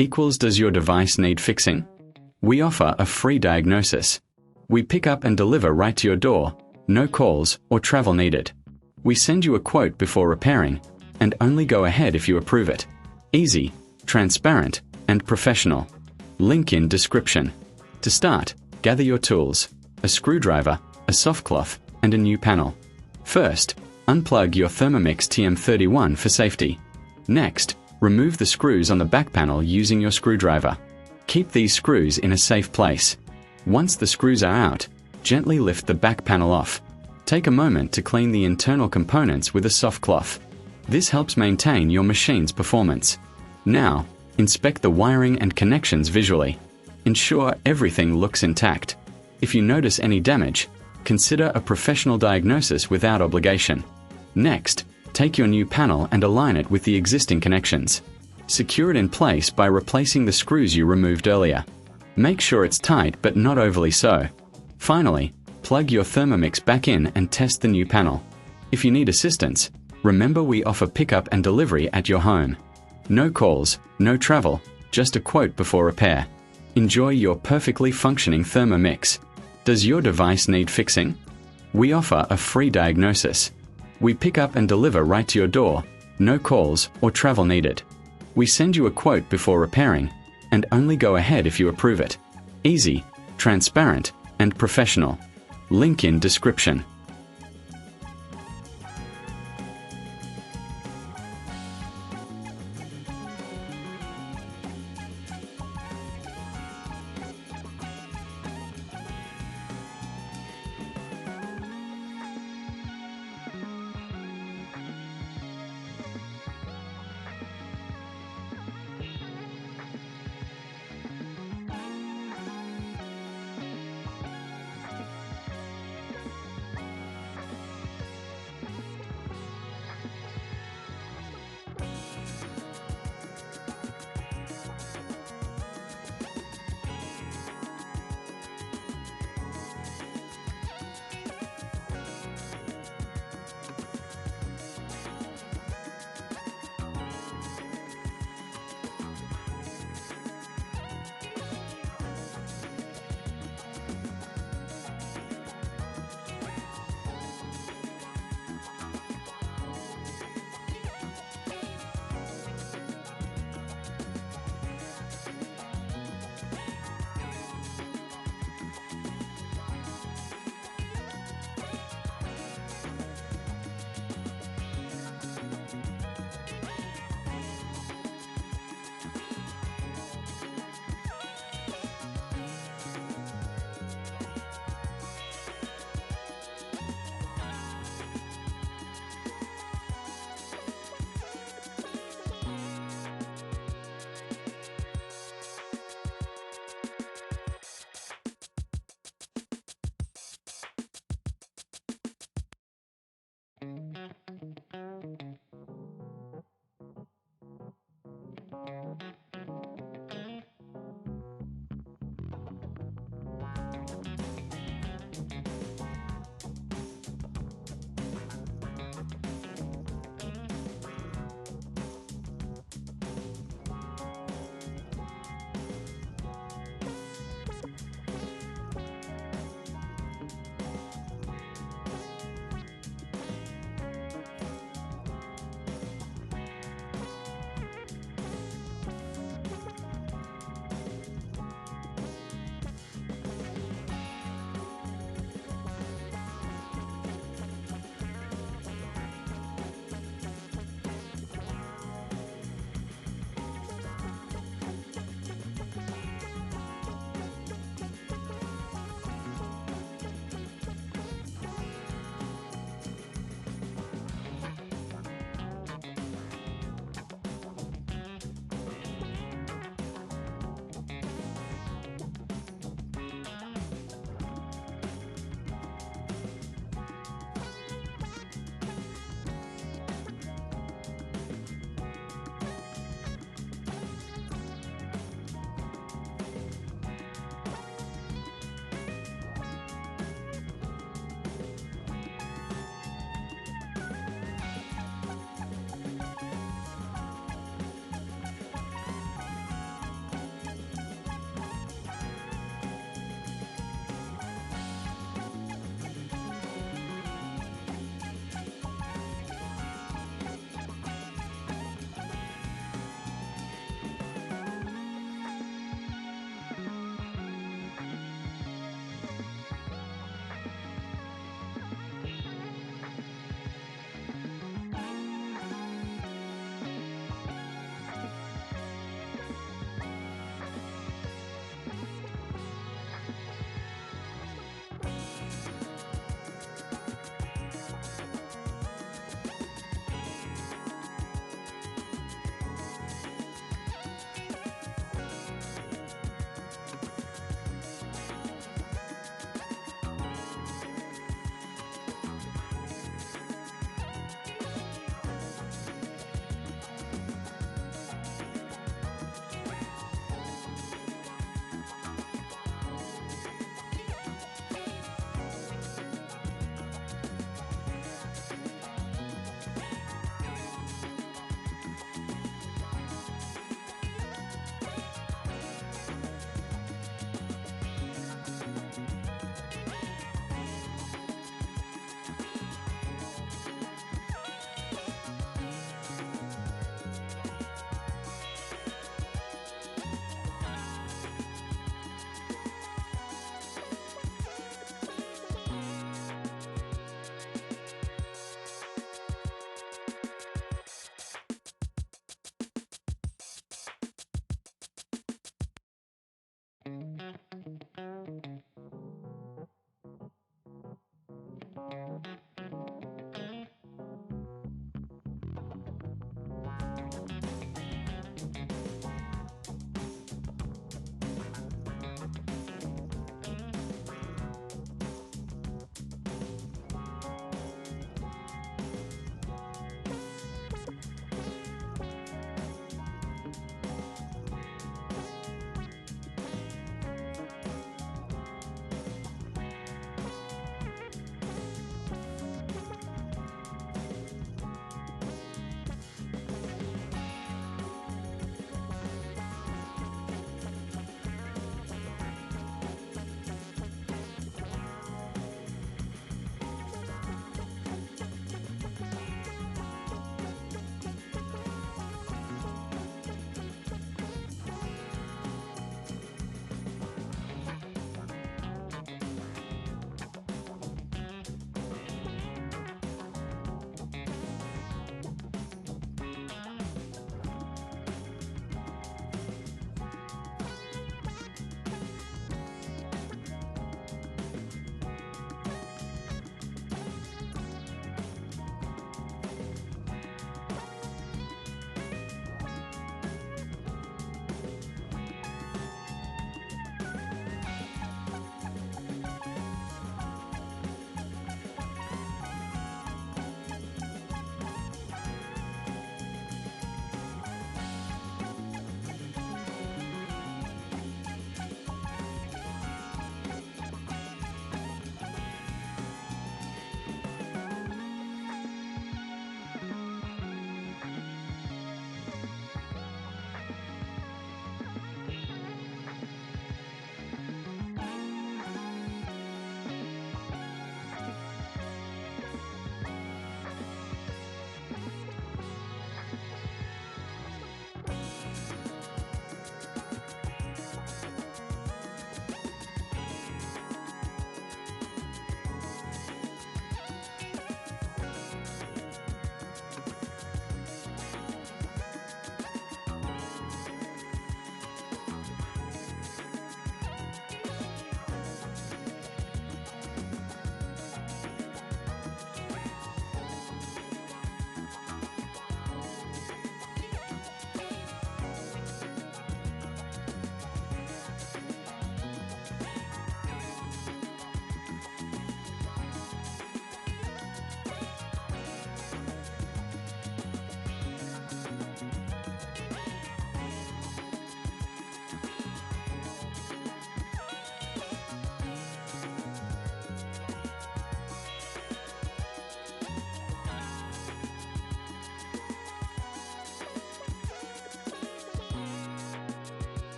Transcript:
equals does your device need fixing? We offer a free diagnosis. We pick up and deliver right to your door, no calls or travel needed. We send you a quote before repairing, and only go ahead if you approve it. Easy, transparent, and professional. Link in description. To start, gather your tools, a screwdriver, a soft cloth, and a new panel. First, unplug your Thermomix TM31 for safety. Next, remove the screws on the back panel using your screwdriver. Keep these screws in a safe place. Once the screws are out, gently lift the back panel off. Take a moment to clean the internal components with a soft cloth. This helps maintain your machine's performance. Now, inspect the wiring and connections visually. Ensure everything looks intact. If you notice any damage, consider a professional diagnosis without obligation. Next, take your new panel and align it with the existing connections. Secure it in place by replacing the screws you removed earlier. Make sure it's tight but not overly so. Finally, plug your Thermomix back in and test the new panel. If you need assistance, remember we offer pickup and delivery at your home. No calls, no travel, just a quote before repair. Enjoy your perfectly functioning Thermomix. Does your device need fixing? We offer a free diagnosis. We pick up and deliver right to your door, no calls or travel needed. We send you a quote before repairing, and only go ahead if you approve it. Easy, transparent, and professional. Link in description.